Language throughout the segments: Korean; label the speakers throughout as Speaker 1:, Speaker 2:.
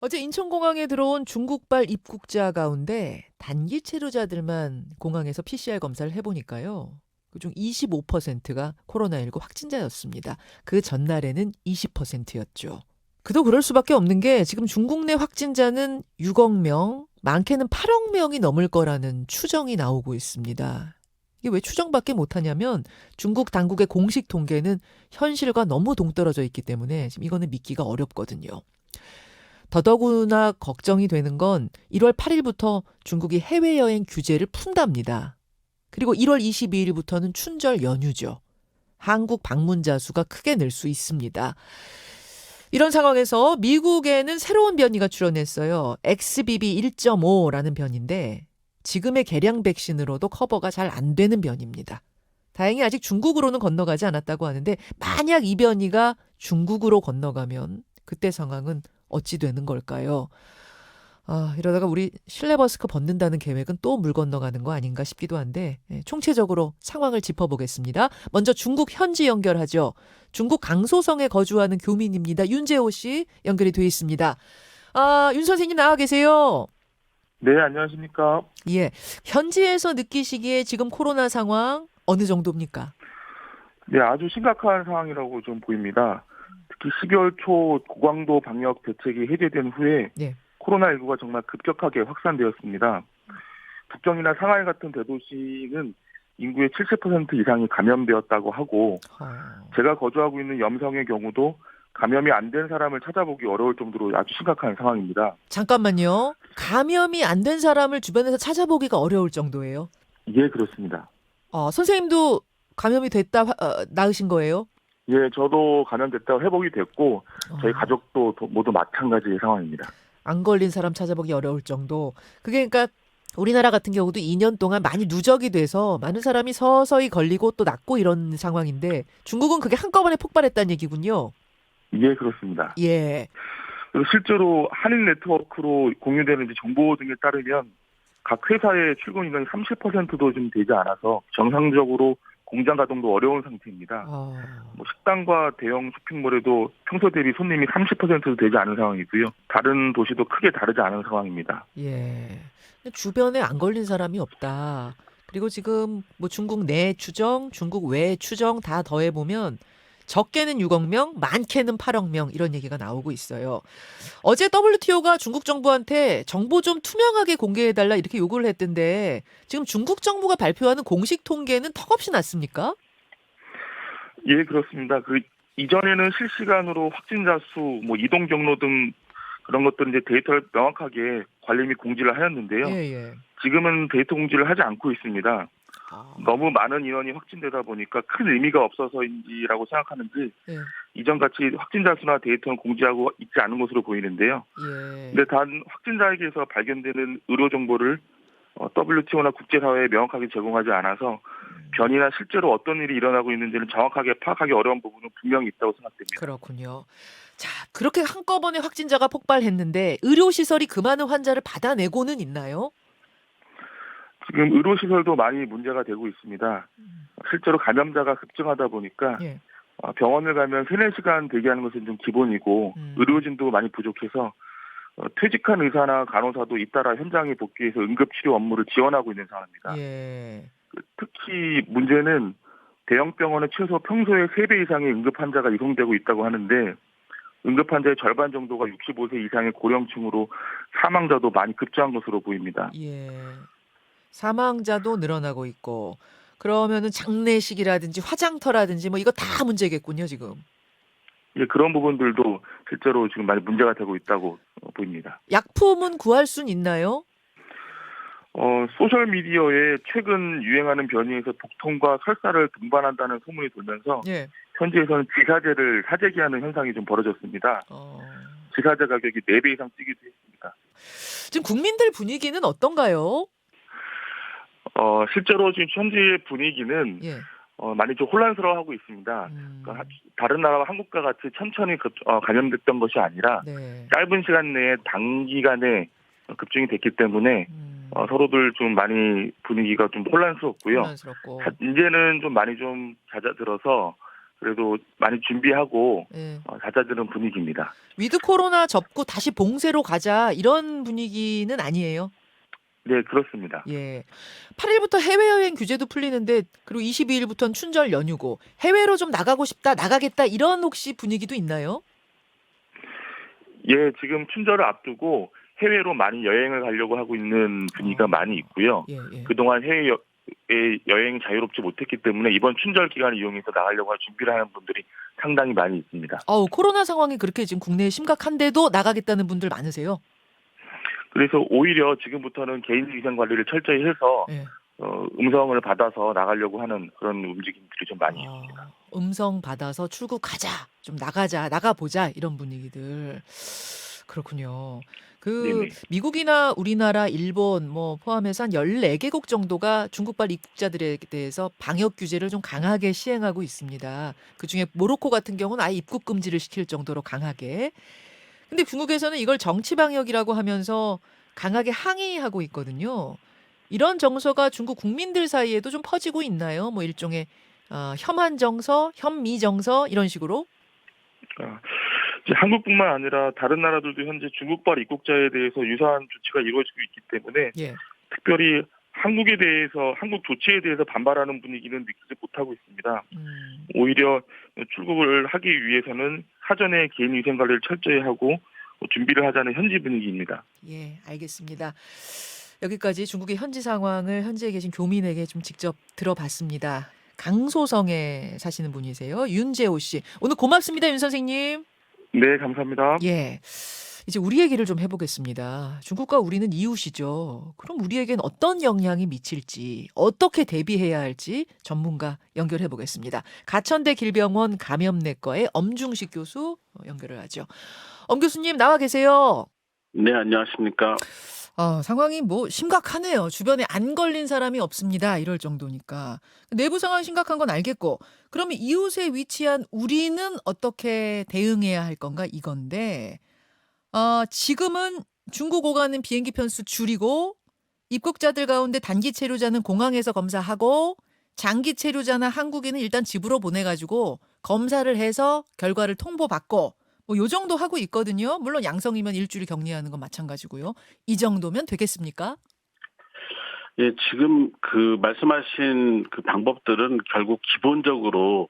Speaker 1: 어제 인천공항에 들어온 중국발 입국자 가운데 단기 체류자들만 공항에서 PCR 검사를 해보니까요. 그중 25%가 코로나19 확진자였습니다. 그 전날에는 20%였죠. 그도 그럴 수밖에 없는 게 지금 중국 내 확진자는 6억 명, 많게는 8억 명이 넘을 거라는 추정이 나오고 있습니다. 이게 왜 추정밖에 못하냐면 중국 당국의 공식 통계는 현실과 너무 동떨어져 있기 때문에 지금 이거는 믿기가 어렵거든요. 더더구나 걱정이 되는 건 1월 8일부터 중국이 해외여행 규제를 푼답니다. 그리고 1월 22일부터는 춘절 연휴죠. 한국 방문자 수가 크게 늘 수 있습니다. 이런 상황에서 미국에는 새로운 변이가 출현했어요. XBB 1.5라는 변인데 지금의 개량 백신으로도 커버가 잘 안 되는 변입니다. 다행히 아직 중국으로는 건너가지 않았다고 하는데 만약 이 변이가 중국으로 건너가면 그때 상황은 어찌 되는 걸까요? 이러다가 우리 실내 머스크 벗는다는 계획은 또 물 건너가는 거 아닌가 싶기도 한데 총체적으로 상황을 짚어보겠습니다. 먼저 중국 현지 연결하죠. 중국 강소성에 거주하는 교민입니다. 윤재호 씨 연결이 돼 있습니다. 윤 선생님 나와 계세요.
Speaker 2: 네, 안녕하십니까.
Speaker 1: 예, 현지에서 느끼시기에 지금 코로나 상황 어느 정도입니까?
Speaker 2: 네, 아주 심각한 상황이라고 좀 보입니다. 특히 12월 초 고강도 방역 대책이 해제된 후에
Speaker 1: 네.
Speaker 2: 코로나19가 정말 급격하게 확산되었습니다. 북경이나 상하이 같은 대도시는 인구의 70% 이상이 감염되었다고 하고, 제가 거주하고 있는 염성의 경우도 감염이 안 된 사람을 찾아보기 어려울 정도로 아주 심각한 상황입니다.
Speaker 1: 잠깐만요. 감염이 안 된 사람을 주변에서 찾아보기가 어려울 정도예요.
Speaker 2: 예, 그렇습니다.
Speaker 1: 선생님도 감염이 됐다, 나으신 거예요?
Speaker 2: 예, 저도 감염됐다고 회복이 됐고, 저희
Speaker 1: 어,
Speaker 2: 가족도 모두 마찬가지의 상황입니다.
Speaker 1: 안 걸린 사람 찾아보기 어려울 정도. 그게 그러니까 우리나라 같은 경우도 2년 동안 많이 누적이 돼서 많은 사람이 서서히 걸리고 또 낫고 이런 상황인데 중국은 그게 한꺼번에 폭발했다는 얘기군요.
Speaker 2: 예, 그렇습니다.
Speaker 1: 예.
Speaker 2: 그리고 실제로 한인 네트워크로 공유되는 이제 정보 등에 따르면 각 회사의 출근 인원이 30%도 좀 되지 않아서 정상적으로 공장 가동도 어려운 상태입니다.
Speaker 1: 아,
Speaker 2: 뭐 식당과 대형 쇼핑몰에도 평소 대비 손님이 30%도 되지 않은 상황이고요. 다른 도시도 크게 다르지 않은 상황입니다.
Speaker 1: 예. 근데 주변에 안 걸린 사람이 없다. 그리고 지금 뭐 중국 내 추정, 중국 외 추정 다 더해보면 적게는 6억 명, 많게는 8억 명 이런 얘기가 나오고 있어요. 어제 WTO가 중국 정부한테 정보 좀 투명하게 공개해달라 이렇게 요구를 했던데 지금 중국 정부가 발표하는 공식 통계는 턱없이 낮습니까?
Speaker 2: 예, 그렇습니다. 이전에는 실시간으로 확진자 수, 뭐 이동 경로 등 그런 것들은 이제 데이터를 명확하게 관리 및 공지를
Speaker 1: 예,
Speaker 2: 하였는데요.
Speaker 1: 예.
Speaker 2: 지금은 데이터 공지를 하지 않고 있습니다.
Speaker 1: 아,
Speaker 2: 너무 많은 인원이 확진되다 보니까 큰 의미가 없어서인지라고 생각하는지
Speaker 1: 예,
Speaker 2: 이전같이 확진자 수나 데이터는 공지하고 있지 않은 것으로 보이는데요.
Speaker 1: 예.
Speaker 2: 근데 단 확진자에게서 발견되는 의료 정보를 WTO나 국제사회에 명확하게 제공하지 않아서 변이나 실제로 어떤 일이 일어나고 있는지는 정확하게 파악하기 어려운 부분은 분명히 있다고 생각됩니다.
Speaker 1: 그렇군요. 자, 그렇게 한꺼번에 확진자가 폭발했는데 의료시설이 그 많은 환자를 받아내고는 있나요?
Speaker 2: 지금 의료시설도 많이 문제가 되고 있습니다. 실제로 감염자가 급증하다 보니까
Speaker 1: 예.
Speaker 2: 병원을 가면 3, 4시간 대기하는 것은 좀 기본이고
Speaker 1: 음,
Speaker 2: 의료진도 많이 부족해서 퇴직한 의사나 간호사도 잇따라 현장에 복귀해서 응급치료 업무를 지원하고 있는 상황입니다.
Speaker 1: 예.
Speaker 2: 특히 문제는 대형 병원은 최소 평소의 3배 이상의 응급 환자가 이송되고 있다고 하는데 응급 환자의 절반 정도가 65세 이상의 고령층으로 사망자도 많이 급증한 것으로 보입니다.
Speaker 1: 예. 사망자도 늘어나고 있고 그러면은 장례식이라든지 화장터라든지 뭐 이거 다 문제겠군요, 지금.
Speaker 2: 예, 그런 부분들도 실제로 지금 많이 문제가 되고 있다고 보입니다.
Speaker 1: 약품은 구할 순 있나요?
Speaker 2: 소셜미디어에 최근 유행하는 변이에서 독통과 설사를 동반한다는 소문이 돌면서
Speaker 1: 예.
Speaker 2: 현지에서는 지사제를 사재기하는 현상이 좀 벌어졌습니다.
Speaker 1: 어.
Speaker 2: 지사제 가격이 4배 이상 뛰기도 했습니다.
Speaker 1: 지금 국민들 분위기는 어떤가요?
Speaker 2: 실제로 지금 현지의 분위기는
Speaker 1: 예.
Speaker 2: 많이 좀 혼란스러워하고 있습니다. 그러니까
Speaker 1: 음.
Speaker 2: 다른 나라와 한국과 같이 천천히 감염됐던 것이 아니라
Speaker 1: 네.
Speaker 2: 짧은 시간 내에 단기간에 급증이 됐기 때문에
Speaker 1: 음.
Speaker 2: 서로들 좀 많이 분위기가 좀 혼란스럽고요.
Speaker 1: 혼란스럽고.
Speaker 2: 이제는 좀 많이 좀 잦아들어서 그래도 많이 준비하고
Speaker 1: 예.
Speaker 2: 잦아드는 분위기입니다.
Speaker 1: 위드 코로나 접고 다시 봉쇄로 가자 이런 분위기는 아니에요.
Speaker 2: 네, 그렇습니다.
Speaker 1: 예. 8일부터 해외여행 규제도 풀리는데 그리고 22일부터는 춘절 연휴고 해외로 좀 나가고 싶다, 나가겠다 이런 혹시 분위기도 있나요?
Speaker 2: 예, 지금 춘절을 앞두고 해외로 많이 여행을 가려고 하고 있는 분위기가 많이 있고요.
Speaker 1: 예, 예.
Speaker 2: 그동안 해외 여행이 자유롭지 못했기 때문에 이번 춘절 기간을 이용해서 나가려고 준비를 하는 분들이 상당히 많이 있습니다.
Speaker 1: 코로나 상황이 그렇게 지금 국내에 심각한데도 나가겠다는 분들 많으세요?
Speaker 2: 그래서 오히려 지금부터는 개인 위생 관리를 철저히 해서
Speaker 1: 예.
Speaker 2: 음성을 받아서 나가려고 하는 그런 움직임들이 좀 많이 있습니다.
Speaker 1: 음성 받아서 출국하자, 좀 나가자, 나가보자 이런 분위기들. 그렇군요. 그
Speaker 2: 네네.
Speaker 1: 미국이나 우리나라, 일본 뭐 포함해서 한 14개국 정도가 중국발 입국자들에 대해서 방역 규제를 좀 강하게 시행하고 있습니다. 그중에 모로코 같은 경우는 아예 입국 금지를 시킬 정도로 강하게. 근데 중국에서는 이걸 정치 방역이라고 하면서 강하게 항의하고 있거든요. 이런 정서가 중국 국민들 사이에도 좀 퍼지고 있나요? 뭐 일종의 혐한 정서, 현미 정서 이런 식으로?
Speaker 2: 아, 이제 한국뿐만 아니라 다른 나라들도 현재 중국발 입국자에 대해서 유사한 조치가 이루어지고 있기 때문에
Speaker 1: 예.
Speaker 2: 특별히 한국에 대해서 한국 조치에 대해서 반발하는 분위기는 느끼지 못하고 있습니다. 오히려 출국을 하기 위해서는 사전에 개인 위생 관리를 철저히 하고 준비를 하자는 현지 분위기입니다.
Speaker 1: 예, 알겠습니다. 여기까지 중국의 현지 상황을 현지에 계신 교민에게 좀 직접 들어봤습니다. 강소성에 사시는 분이세요. 윤재호 씨. 오늘 고맙습니다, 윤 선생님.
Speaker 2: 네, 감사합니다.
Speaker 1: 예. 이제 우리 얘기를 좀 해보겠습니다. 중국과 우리는 이웃이죠. 그럼 우리에겐 어떤 영향이 미칠지, 어떻게 대비해야 할지 전문가 연결해 보겠습니다. 가천대 길병원 감염내과의 엄중식 교수 연결을 하죠. 엄 교수님 나와 계세요.
Speaker 3: 네, 안녕하십니까.
Speaker 1: 상황이 뭐 심각하네요. 주변에 안 걸린 사람이 없습니다. 이럴 정도니까. 내부 상황이 심각한 건 알겠고, 그러면 이웃에 위치한 우리는 어떻게 대응해야 할 건가 이건데, 지금은 중국 오가는 비행기 편수 줄이고, 입국자들 가운데 단기 체류자는 공항에서 검사하고, 장기 체류자나 한국인은 일단 집으로 보내가지고 검사를 해서 결과를 통보받고, 뭐 요 정도 하고 있거든요. 물론 양성이면 일주일 격리하는 건 마찬가지고요. 이 정도면 되겠습니까?
Speaker 3: 예, 지금 그 말씀하신 그 방법들은 결국 기본적으로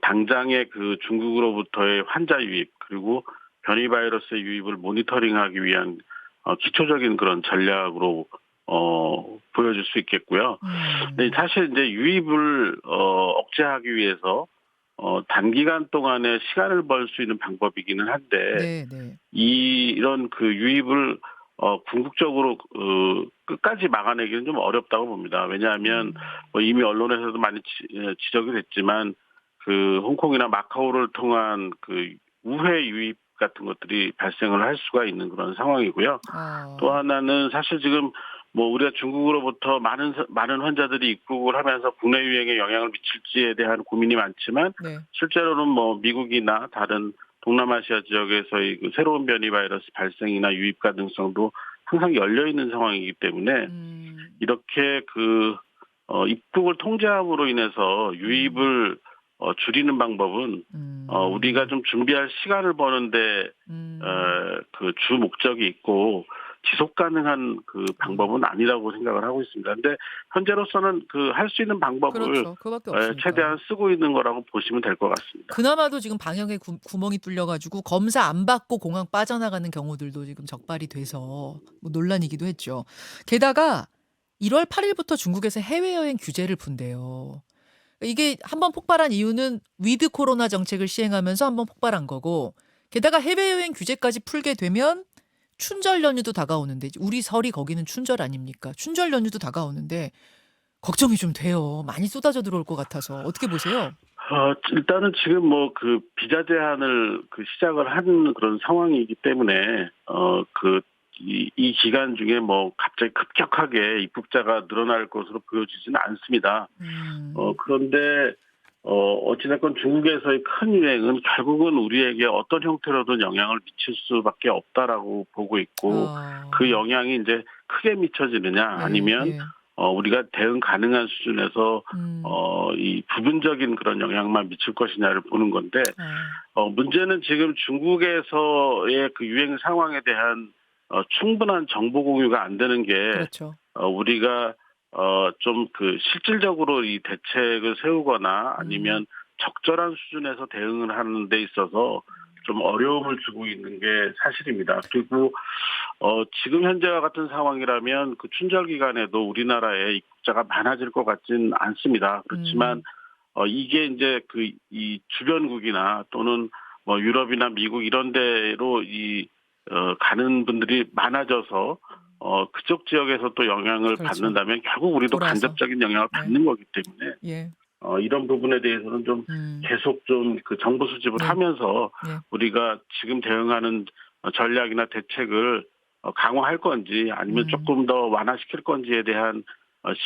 Speaker 3: 당장의 그 중국으로부터의 환자 유입 그리고 변이 바이러스의 유입을 모니터링하기 위한 기초적인 그런 전략으로 보여줄 수 있겠고요. 근데 사실 이제 유입을 억제하기 위해서 단기간 동안에 시간을 벌 수 있는 방법이기는 한데
Speaker 1: 네, 네.
Speaker 3: 이런 그 유입을 궁극적으로 끝까지 막아내기는 좀 어렵다고 봅니다. 왜냐하면 뭐 이미 언론에서도 많이 지적이 됐지만 그 홍콩이나 마카오를 통한 그 우회 유입 같은 것들이 발생을 할 수가 있는 그런 상황이고요. 또 하나는 사실 지금 뭐 우리가 중국으로부터 많은 환자들이 입국을 하면서 국내 유행에 영향을 미칠지에 대한 고민이 많지만
Speaker 1: 네.
Speaker 3: 실제로는 뭐 미국이나 다른 동남아시아 지역에서의 그 새로운 변이 바이러스 발생이나 유입 가능성도 항상 열려 있는 상황이기 때문에 이렇게 그 입국을 통제함으로 인해서 유입을 줄이는 방법은 우리가 좀 준비할 시간을 버는데 그 주 목적이 있고 지속 가능한 그 방법은 아니라고 생각을 하고 있습니다. 근데 현재로서는 그 할 수 있는 방법을
Speaker 1: 그렇죠. 그거밖에 없으니까.
Speaker 3: 최대한 쓰고 있는 거라고 보시면 될 것 같습니다.
Speaker 1: 그나마도 지금 방역에 구멍이 뚫려가지고 검사 안 받고 공항 빠져나가는 경우들도 지금 적발이 돼서 뭐 논란이기도 했죠. 게다가 1월 8일부터 중국에서 해외여행 규제를 푼대요. 이게 한번 폭발한 이유는 위드 코로나 정책을 시행하면서 한번 폭발한 거고, 게다가 해외여행 규제까지 풀게 되면 춘절 연휴도 다가오는데, 우리 설이 거기는 춘절 아닙니까? 춘절 연휴도 다가오는데 걱정이 좀 돼요. 많이 쏟아져 들어올 것 같아서. 어떻게 보세요?
Speaker 3: 일단은 지금 뭐 그 비자 제한을 그 시작을 한 그런 상황이기 때문에 이 기간 중에 뭐 갑자기 급격하게 입국자가 늘어날 것으로 보여지지는 않습니다. 그런데 어찌됐건 중국에서의 큰 유행은 결국은 우리에게 어떤 형태로든 영향을 미칠 수밖에 없다라고 보고 있고 그 영향이 이제 크게 미쳐지느냐 아니면 우리가 대응 가능한 수준에서 이 부분적인 그런 영향만 미칠 것이냐를 보는 건데 문제는 지금 중국에서의 그 유행 상황에 대한 충분한 정보 공유가 안 되는 게
Speaker 1: 그렇죠.
Speaker 3: 우리가 좀 그 실질적으로 이 대책을 세우거나 아니면 적절한 수준에서 대응을 하는 데 있어서 좀 어려움을 주고 있는 게 사실입니다. 그리고 지금 현재와 같은 상황이라면 그 춘절 기간에도 우리나라에 입국자가 많아질 것 같진 않습니다. 그렇지만 이게 이제 그 이 주변국이나 또는 뭐 유럽이나 미국 이런 데로 가는 분들이 많아져서 그쪽 지역에서 또 영향을
Speaker 1: 그렇죠.
Speaker 3: 받는다면 결국 우리도
Speaker 1: 돌아서.
Speaker 3: 간접적인 영향을
Speaker 1: 네.
Speaker 3: 받는 거기 때문에
Speaker 1: 예.
Speaker 3: 이런 부분에 대해서는 좀 계속 좀 그 정보 수집을
Speaker 1: 네.
Speaker 3: 하면서
Speaker 1: 네.
Speaker 3: 우리가 지금 대응하는 전략이나 대책을 강화할 건지 아니면 조금 더 완화시킬 건지에 대한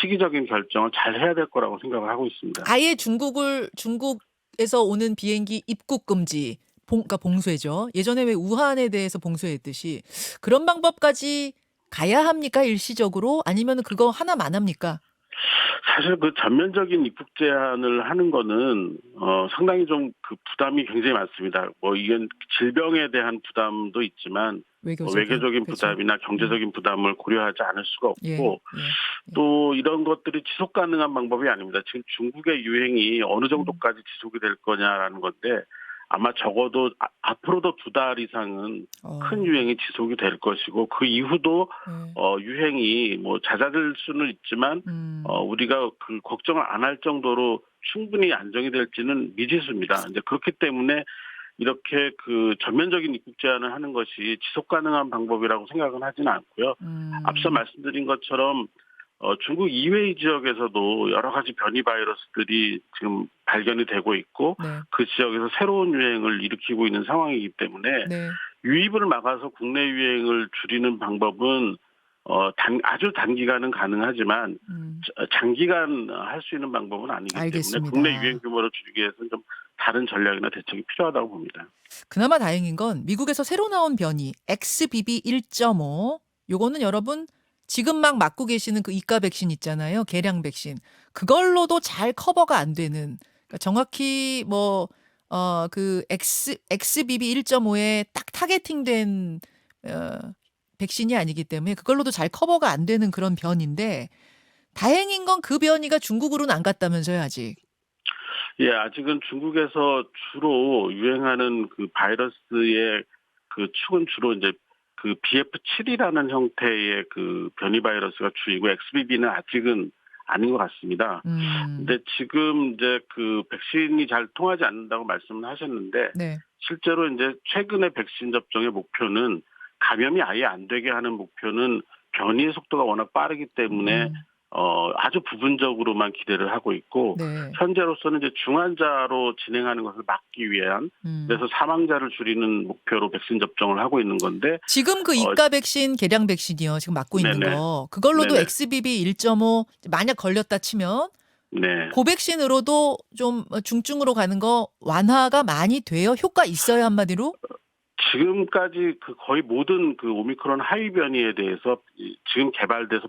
Speaker 3: 시기적인 결정을 잘 해야 될 거라고 생각을 하고 있습니다.
Speaker 1: 아예 중국에서 오는 비행기 입국 금지, 그러니까 봉쇄죠. 예전에 왜 우한에 대해서 봉쇄했듯이 그런 방법까지 가야 합니까? 일시적으로? 아니면 그거 하나만 합니까?
Speaker 3: 사실 그 전면적인 입국 제한을 하는 거는 상당히 좀 그 부담이 굉장히 많습니다. 뭐 이건 질병에 대한 부담도 있지만 외교적인
Speaker 1: 그렇죠.
Speaker 3: 부담이나 경제적인 부담을 고려하지 않을 수가
Speaker 1: 예.
Speaker 3: 없고 또 이런 것들이 지속 가능한 방법이 아닙니다. 지금 중국의 유행이 어느 정도까지 지속이 될 거냐라는 건데 아마 적어도 앞으로도 2달 이상은 큰 유행이 지속이 될 것이고 그 이후도 유행이 뭐 잦아들 수는 있지만 우리가 그 걱정을 안 할 정도로 충분히 안정이 될지는 미지수입니다. 이제 그렇기 때문에 이렇게 그 전면적인 입국 제한을 하는 것이 지속 가능한 방법이라고 생각은 하지는 않고요. 앞서 말씀드린 것처럼 중국 이외의 지역에서도 여러 가지 변이 바이러스들이 지금 발견이 되고 있고
Speaker 1: 네.
Speaker 3: 그 지역에서 새로운 유행을 일으키고 있는 상황이기 때문에
Speaker 1: 네.
Speaker 3: 유입을 막아서 국내 유행을 줄이는 방법은 아주 단기간은 가능하지만 장기간 할 수 있는 방법은 아니기
Speaker 1: 알겠습니다.
Speaker 3: 때문에 국내 유행 규모를 줄이기 위해서는 좀 다른 전략이나 대책이 필요하다고 봅니다.
Speaker 1: 그나마 다행인 건 미국에서 새로 나온 변이 XBB 1.5 요거는 여러분 지금 막 맞고 계시는 그 이가 백신 있잖아요. 계량 백신. 그걸로도 잘 커버가 안 되는. 그러니까 정확히 뭐 그 XBB 1.5에 딱 타겟팅된 백신이 아니기 때문에 그걸로도 잘 커버가 안 되는 그런 변인데 다행인 건 그 변이가 중국으로는 안 갔다면서요, 아직.
Speaker 3: 예, 아직은 중국에서 주로 유행하는 그 바이러스의 그 축은 주로 이제 그 BF7이라는 형태의 그 변이 바이러스가 주이고 XBB는 아직은 아닌 것 같습니다. 근데 지금 이제 그 백신이 잘 통하지 않는다고 말씀을 하셨는데
Speaker 1: 네.
Speaker 3: 실제로 이제 최근의 백신 접종의 목표는 감염이 아예 안 되게 하는 목표는 변이의 속도가 워낙 빠르기 때문에 아주 부분적으로만 기대를 하고 있고
Speaker 1: 네.
Speaker 3: 현재로서는 이제 중환자로 진행하는 것을 막기 위한 그래서 사망자를 줄이는 목표로 백신 접종을 하고 있는 건데
Speaker 1: 지금 그 이가 백신, 계량 백신이요. 지금 맞고 있는
Speaker 3: 네네.
Speaker 1: 거. 그걸로도
Speaker 3: 네네.
Speaker 1: XBB 1.5 만약 걸렸다 치면
Speaker 3: 네.
Speaker 1: 그 백신으로도 좀 중증으로 가는 거 완화가 많이 돼요? 효과 있어요, 한마디로?
Speaker 3: 지금까지 그 거의 모든 그 오미크론 하위 변이에 대해서 지금 개발돼서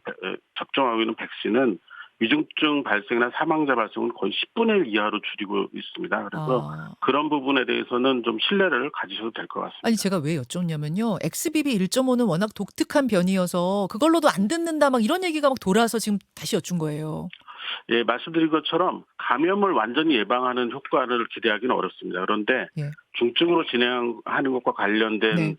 Speaker 3: 접종하고 있는 백신은 위중증 발생이나 사망자 발생은 거의 10분의 1 이하로 줄이고 있습니다. 그래서 그런 부분에 대해서는 좀 신뢰를 가지셔도 될 것 같습니다.
Speaker 1: 아니 제가 왜 여쭙냐면요. XBB 1.5는 워낙 독특한 변이여서 그걸로도 안 듣는다 막 이런 얘기가 막 돌아서 지금 다시 여쭌 거예요.
Speaker 3: 예, 말씀드린 것처럼 감염을 완전히 예방하는 효과를 기대하기는 어렵습니다. 그런데
Speaker 1: 예.
Speaker 3: 중증으로 진행하는 것과 관련된
Speaker 1: 네.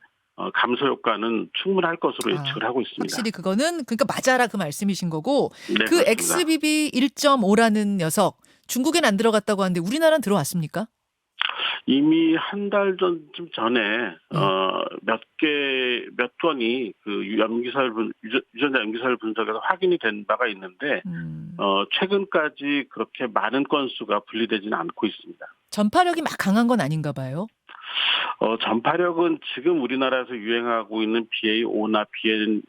Speaker 3: 감소 효과는 충분할 것으로 예측을 하고 있습니다.
Speaker 1: 확실히 그거는 그러니까 맞아라 그 말씀이신 거고
Speaker 3: 네,
Speaker 1: 그
Speaker 3: 그렇습니다.
Speaker 1: XBB 1.5라는 녀석 중국엔 안 들어갔다고 하는데 우리나라는 들어왔습니까?
Speaker 3: 이미 한 달 전쯤 전에 몇 건이 그 유전자 염기서열 분석에서 확인이 된 바가 있는데 최근까지 그렇게 많은 건수가 분리되지는 않고 있습니다.
Speaker 1: 전파력이 막 강한 건 아닌가 봐요.
Speaker 3: 전파력은 지금 우리나라에서 유행하고 있는 BA5나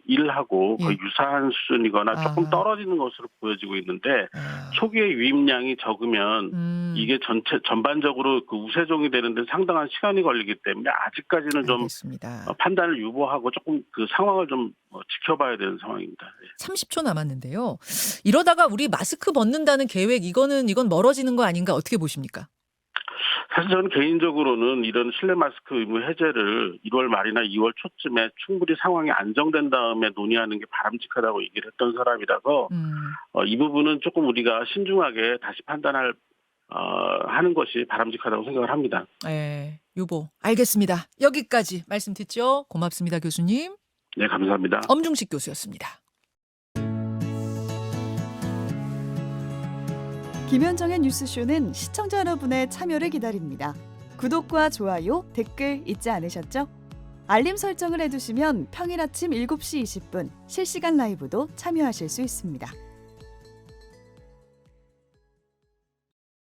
Speaker 3: BN1하고 거의
Speaker 1: 예.
Speaker 3: 유사한 수준이거나 조금 떨어지는 것으로 보여지고 있는데 초기에 유입량이 적으면 이게 전반적으로 그 우세종이 되는데 상당한 시간이 걸리기 때문에 아직까지는 좀
Speaker 1: 알겠습니다.
Speaker 3: 판단을 유보하고 조금 그 상황을 좀 지켜봐야 되는 상황입니다.
Speaker 1: 30초 남았는데요. 이러다가 우리 마스크 벗는다는 계획 이건 멀어지는 거 아닌가 어떻게 보십니까?
Speaker 3: 사실 저는 개인적으로는 이런 실내 마스크 의무 해제를 1월 말이나 2월 초쯤에 충분히 상황이 안정된 다음에 논의하는 게 바람직하다고 얘기를 했던 사람이라서 이 부분은 조금 우리가 신중하게 다시 판단할 하는 것이 바람직하다고 생각을 합니다.
Speaker 1: 네, 유보. 알겠습니다. 여기까지 말씀 듣죠. 고맙습니다, 교수님.
Speaker 3: 네, 감사합니다.
Speaker 1: 엄중식 교수였습니다.
Speaker 4: 김현정의 뉴스쇼는 시청자 여러분의 참여를 기다립니다. 구독과 좋아요, 댓글 잊지 않으셨죠? 알림 설정을 해두시면 평일 아침 7시 20분 실시간 라이브도 참여하실 수 있습니다.